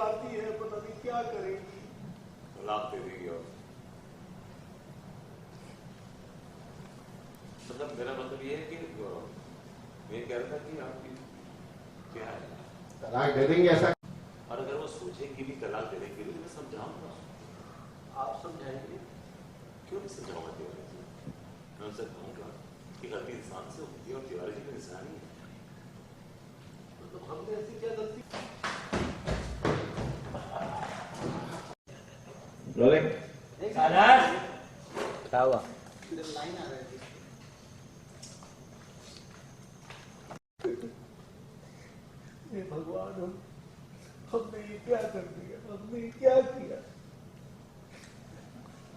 जज्बाती है, पता नहीं क्या करेगी। तलाक दे देगी। और मतलब मेरा मतलब ये है कि मैं कह रहा था कि आपकी क्या है, तलाक दे देंगे ऐसा? और अगर वो सोचेंगी भी तलाक दे देंगे तो मैं समझाऊंगा। आप समझाएंगे? क्यों नहीं समझाऊंगा तिवारी जी? मैं उनसे कहूँगा कि गलती इंसान से होती है और तिवारी जी तो इंसान ही है। मतलब हमने ऐसी क्या गलती? क्या हुआ? लाइन आ रही थी। हे भगवान, हमने ये क्या कर दिया, हमने ये क्या किया?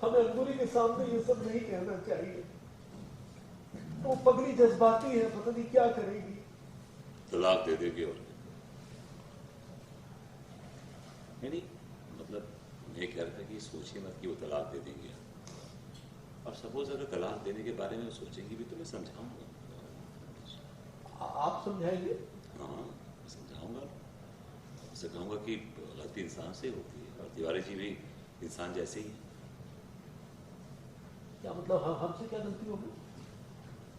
हमें अंगूरी के सामने ये सब नहीं कहना चाहिए। वो पगली जज्बाती है, पता नहीं क्या करेगी। तलाक दे देगी। और नहीं, मतलब मैं कह रहा था कि सोचिए मत कि वो तलाक दे देंगे। और सपोज अगर तलाक देने के बारे में सोचेंगी भी तो मैं समझाऊंगा। आप समझाएंगे? हाँ, मैं समझाऊंगा। उससे कहूँगा कि गलती इंसान से होती है और तिवारी जी भी इंसान जैसे ही है। क्या मतलब हमसे क्या गलती होगी?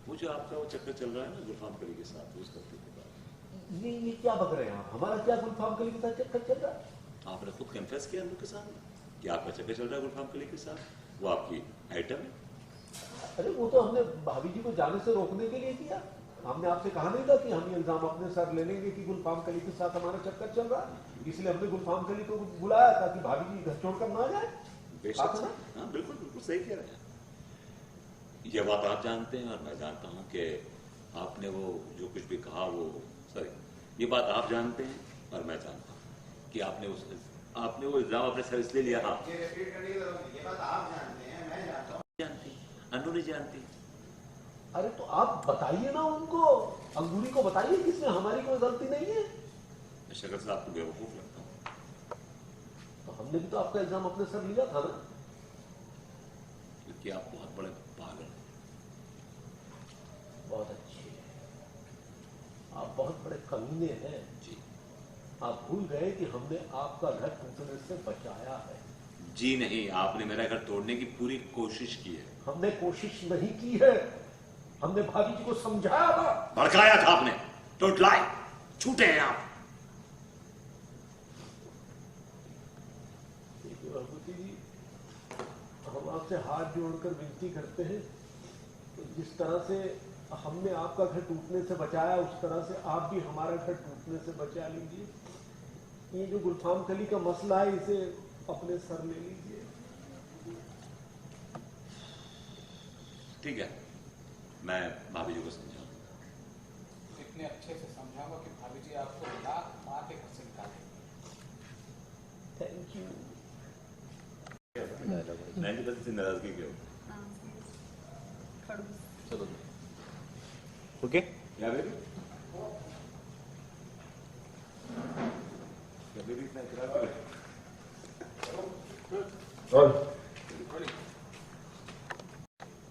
वो जो आपका वो चक्कर चल रहा है ना गुलफाम कली के साथ, उस गलती के बाद। ये क्या बक रहे हैं आप? हमारा क्या गुलफाम कली के साथ चक्कर चल रहा है? आपने खुद कन्फेस किया उनके सामने कि आपका चक्कर चल रहा है गुलफाम कली के साथ, वो आपकी आइटम है। अरे वो तो हमने भाभी जी को जाने से रोकने के लिए किया। हमने आपसे कहा नहीं था कि हम ये इल्जाम अपने सर ले लेंगे कि गुलफाम कली के साथ हमारा चक्कर चल रहा है, इसलिए हमने गुलफाम कली को बुलाया ताकि भाभी जी घर छोड़कर ना जाए। बेशक, हाँ बिल्कुल बिल्कुल सही कह रहे हैं। ये बात आप जानते हैं और मैं जानता हूँ कि आपने वो जो कुछ भी कहा वो ये बात आप जानते हैं और मैं जानता हूँ कि आपने वो इल्जाम अपने सर इसलिए लिया। हाँ, ये बात आप जानते हैं, मैं जानता हूँ। जानती, अनु नहीं जानती। अरे तो आप बताइए ना उनको, अंगूरी को बताइए कि इसमें हमारी कोई गलती नहीं है। मैं शक्ल से आपको बेवकूफ लगता हूँ। तो हमने भी तो आपका इल्जाम अपने सर लिया था ना। क्योंकि आप बहुत बड़े पागल हैं। बहुत अच्छे, आप बहुत बड़े कमीने हैं जी। आप भूल गए कि हमने आपका घर टूटने से बचाया है। जी नहीं, आपने मेरा घर तोड़ने की पूरी कोशिश की है। हमने कोशिश नहीं की है, हमने भाभी जी को समझाया था। भड़काया था आपने। डोंट लाई, झूठे हैं आप। भगवती जी, हम आपसे हाथ जोड़कर विनती करते हैं, तो जिस तरह से हमने आपका घर टूटने से बचाया उस तरह से आप भी हमारा घर टूटने से बचा लीजिए। ये जो गुलफाम कली का मसला है इसे अपने सर ले लीजिए। ठीक है, मैं भाभी जी को समझाऊंगा। इतने अच्छे से समझाऊंगा कि भाभी जी आपको लाख मार के घर से निकालेंगे। Thank you. 90% से नाराजगी क्यों? चलो ओके। क्या बेबी? बेबी इतना इतराज कर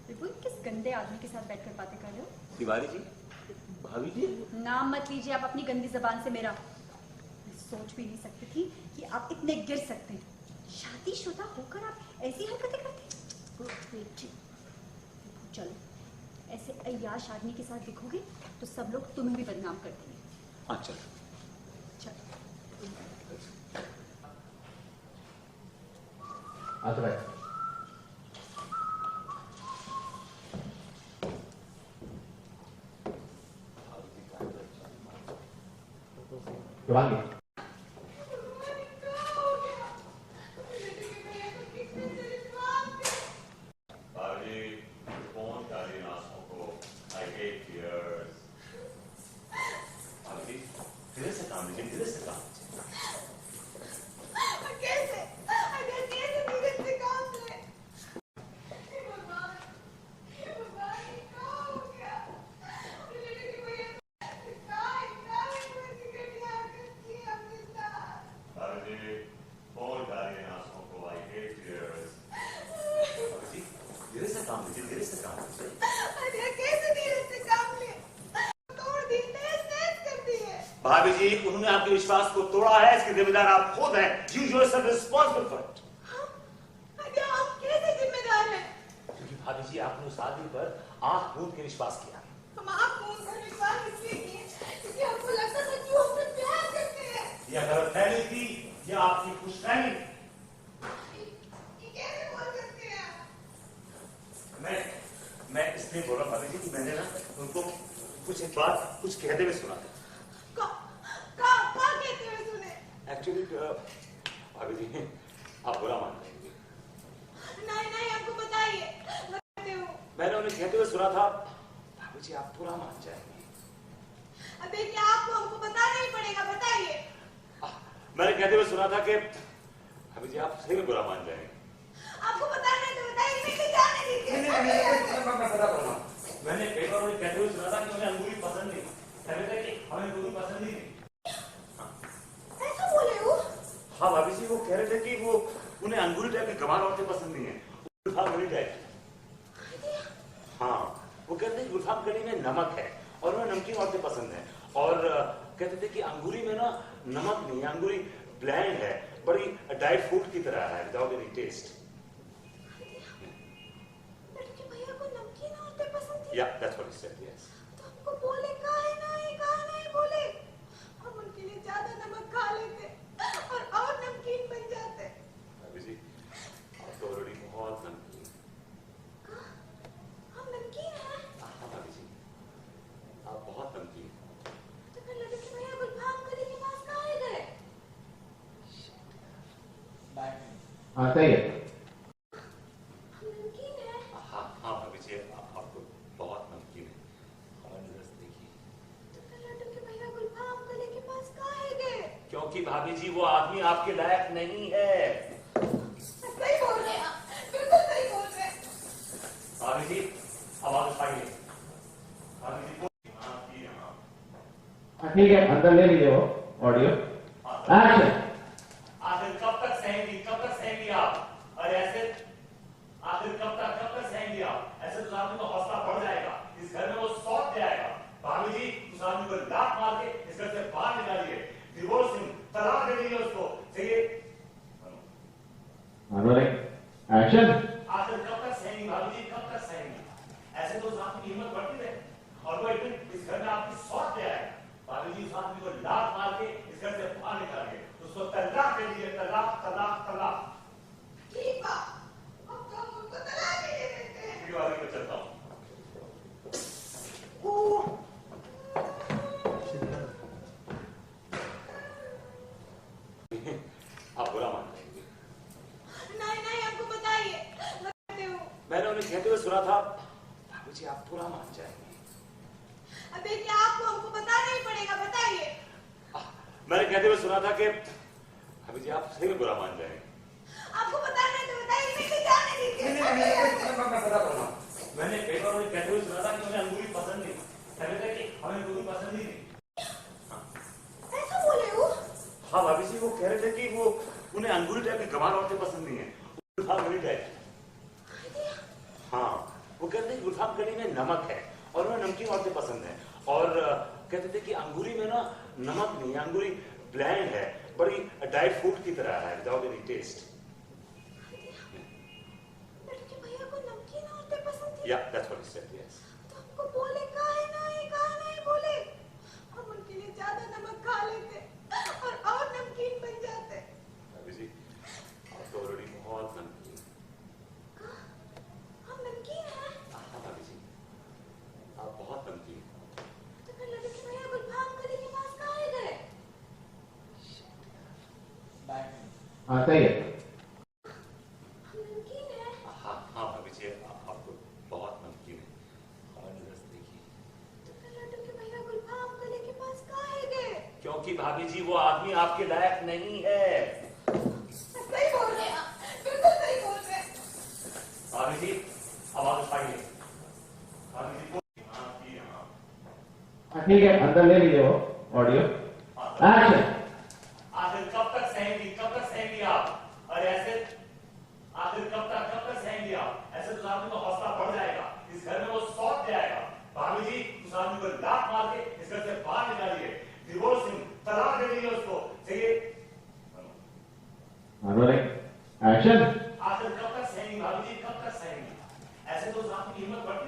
विपुल, किस गंदे आदमी के साथ बैठकर बातें कर रहे हो? तिवारी जी। भाभी जी, नाम मत लीजिए आप अपनी गंदी जबान से मेरा। मैं सोच भी नहीं सकती थी कि आप इतने गिर सकते हैं। शादीशुदा होकर आप ऐसी हरकतें करते। चलो, ऐसे अय्याश आदमी के साथ दिखोगे तो सब लोग तुम्हें भी बदनाम कर देंगे। हाँ चलो। जवानी भाभी जी, उन्होंने आपके विश्वास को तोड़ा है, इसके जिम्मेदार आप खुद हैं। You yourself responsible for it. आप कैसे जिम्मेदार हैं? क्योंकि भाभी जी, आपने उस आदमी पर आंख मूंद के विश्वास किया। हम आंख मूंद कर विश्वास इसलिए किए क्योंकि हमको लगता था कि वो हमसे प्यार करते हैं। यह गलतफहमी थी या आपकी खुशफहमी? ये कैसे बोल सकते हैं आप? मैं इसलिए बोल रहा भाभी जी कि मैंने ना उनको एक बात कहते हुए सुना था। क्या कहते हुए सुने? एक्चुअली भाभी जी, आप बुरा मान लेंगे। नहीं हमको बताइए। मैंने उन्हें कहते हुए सुना था, भाभी जी आप बुरा मान जाएंगे। अब देखिए, आपको हमको बताना ही पड़ेगा, बताइए। मैंने कहते हुए सुना था कि भाभी जी आप सही में बुरा मान जाएंगे। आपको बताना है तो बताइए, नहीं जाने दीजिए। मैं पता करूंगा। मैंने कई बार उन्हें कहते हुए सुना था कि उन्हें अंगूरी पसंद नहीं, कहते थे कि हमें अंगूरी पसंद ही नहीं। ऐसा बोले वो? हाँ भाभी जी, वो कह रहे थे कि वो उन्हें अंगूरी टाइप की गंवार औरतें पसंद नहीं है, गुलफाम गली टाइप। हाँ, वो कहते हैं गुलफाम गली में नमक है और उन्हें नमकीन औरतें पसंद है। और कहते थे कि अंगूरी में ना नमक नहीं है, अंगूरी ब्लैंड है, बड़ी डाइट फूड की तरह है, विदाउट एनी टेस्ट। भैया को नमकीन औरतें पसंद थी? या that's what he said, yes. तो हमको बोले काहे नहीं बोले। हम उनके लिए ज्यादा नमक खा लेते और नमकीन बन जाते। भाभी जी, आप तो ऑलरेडी बहुत नमकीन। हम नमकीन हैं? हाँ भाभी जी, आप बहुत नमकीन। तो फिर लड़के भैया गुलफाम गली के पास काहे गए? सही है। हम नमकीन हैं? हाँ भाभी जी, आप तो बहुत नमकीन है। हमारी नजर से देखिए। तो फिर लड़के भैया गुलफाम गली के पास काहे गए? क्योंकि भाभी जी वो आदमी आपके लायक नहीं है। सही बोल रहे हैं आप, बिल्कुल सही बोल रहे हैं। भाभी जी, आवाज उठाइए। भाभी जी ठीक है, अंदर ले लीजिए वो ऑडियो। एक्शन। आखिर कब तक सहेंगी आप? और ऐसे आखिर कब तक सहेंगी आप? ऐसे तो आदमी का हौसला बढ़ जाएगा, इस घर में वो सौंप जाएगा। भाभी जी, उस आदमी को लात मार के इस घर से बाहर निकालिए, डिवोर्सिंग, तलाक दे दीजिए उसको। चाहिए एक्शन। आखिर कब तक सहेंगी भाभी जी, कब तक सहेंगी? ऐसे तो उस आदमी की हिम्मत बढ़ती रहे और वो एक दिन इस घर में आपकी सौंप ले आएगा। भाभी जी, उस आदमी को लात मार के इस घर से बाहर निकालिए, उसको तलाक दे दीजिए। तलाक। ठीक बा, अब तो हम उनको तलाक दे देते हैं। वीडियो आगे पे चलता हूँ। आप बुरा मान जाएंगे। नहीं हमको बताइए, बताते हो। मैंने उन्हें कहते हुए सुना था, भाभी जी आप बुरा मान जाएंगे। अब देखिए, आपको हमको बताना ही पड़ेगा, बताइए। मैंने कहते हुए सुना था कि भाभी जी आप सही में बुरा मान जाएंगे। आपको बताना है तो बताइए, नहीं जाने दीजिए। मैं पता करूंगा। मैंने कई बार उन्हें कहते हुए सुना था कि उन्हें अंगूरी पसंद नहीं, कहते थे कि हमें अंगूरी पसंद ही नहीं। ऐसा बोले वो? हाँ भाभी जी, वो कह रहे थे कि वो उन्हें अंगूरी टाइप की गंवार औरतें पसंद नहीं है, गुलफाम गली टाइप। हाँ, वो कहते हैं गुलफाम गली में नमक है और उन्हें नमकीन औरतें पसंद है। और कहते थे कि अंगूरी में ना नमक नहीं है, अंगूरी ब्लैंड है, बड़ी डाइट फूड की तरह है, विदाउट एनी टेस्ट। लड़के भैया को नमकीन औरतें पसंद थी? या that's what he said, yes. तो हमको बोले काहे नहीं बोले। हम उनके लिए ज्यादा नमक खा लेते और नमकीन बन जाते। भाभी जी, आप तो ऑलरेडी बहुत नमकीन। हम नमकीन हैं? हाँ भाभी जी, आप बहुत नमकीन। तो फिर लड़के भैया गुलफाम गली के पास काहे गए? सही है। हम नमकीन हैं? हाँ भाभी जी, आप तो बहुत नमकीन है। हमारी नजर से देखिए। तो फिर लड़के भैया गुलफाम गली के पास काहे गए? क्योंकि भाभी जी वो आदमी आपके लायक नहीं है। सही बोल रहे हैं आप, बिल्कुल सही बोल रहे हैं। भाभी जी, आवाज उठाइए। भाभी जी ठीक है, अंदर ले लीजिए वो ऑडियो। एक्शन। आखिर कब तक सहेंगी आप? और ऐसे आखिर कब तक सहेंगी आप? ऐसे तो आदमी का हौसला बढ़ जाएगा, इस घर में वो सौंप जाएगा। भाभी जी, उस आदमी को लात मार के इस घर से बाहर निकालिए, डिवोर्सिंग, रोलिंग एक्शन। आखिर कब तक सहेंगी भाभी जी, कब तक सहेंगी? ऐसे तो आपकी हिम्मत बढ़ती